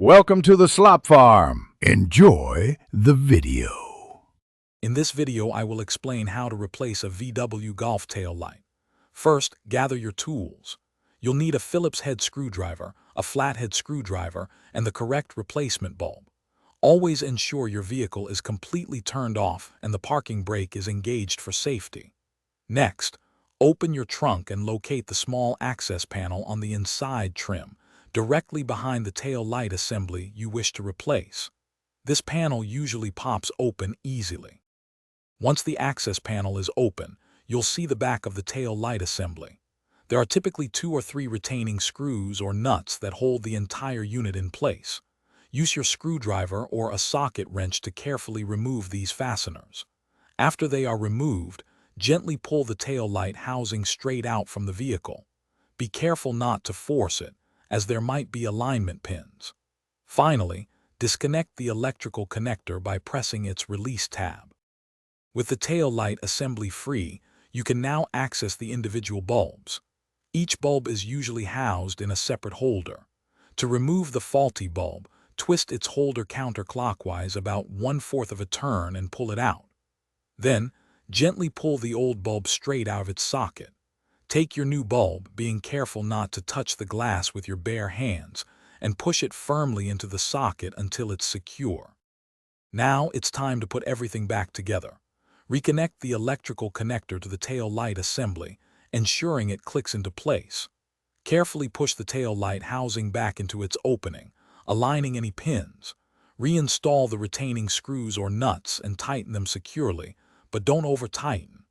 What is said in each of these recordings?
Welcome to the Slop Farm. Enjoy the video. In this video, I will explain how to replace a VW Golf tail light. First, gather your tools. You'll need a Phillips head screwdriver, a flathead screwdriver, and the correct replacement bulb. Always ensure your vehicle is completely turned off and the parking brake is engaged for safety. Next, open your trunk and locate the small access panel on the inside trim, directly behind the tail light assembly you wish to replace. This panel usually pops open easily. Once the access panel is open, you'll see the back of the tail light assembly. There are typically 2 or 3 retaining screws or nuts that hold the entire unit in place. Use your screwdriver or a socket wrench to carefully remove these fasteners. After they are removed, gently pull the tail light housing straight out from the vehicle. Be careful not to force it, as there might be alignment pins. Finally, disconnect the electrical connector by pressing its release tab. With the tail light assembly free, you can now access the individual bulbs. Each bulb is usually housed in a separate holder. To remove the faulty bulb, twist its holder counterclockwise about 1/4 of a turn and pull it out. Then, gently pull the old bulb straight out of its socket. Take your new bulb, being careful not to touch the glass with your bare hands, and push it firmly into the socket until it's secure. Now it's time to put everything back together. Reconnect the electrical connector to the tail light assembly, ensuring it clicks into place. Carefully push the tail light housing back into its opening, aligning any pins. Reinstall the retaining screws or nuts and tighten them securely, but don't over-tighten.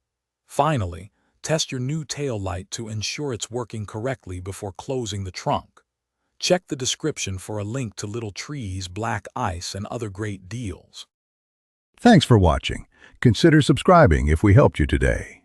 Finally, test your new tail light to ensure it's working correctly before closing the trunk. Check the description for a link to Little Trees, Black Ice, and other great deals. Thanks for watching. Consider subscribing if we helped you today.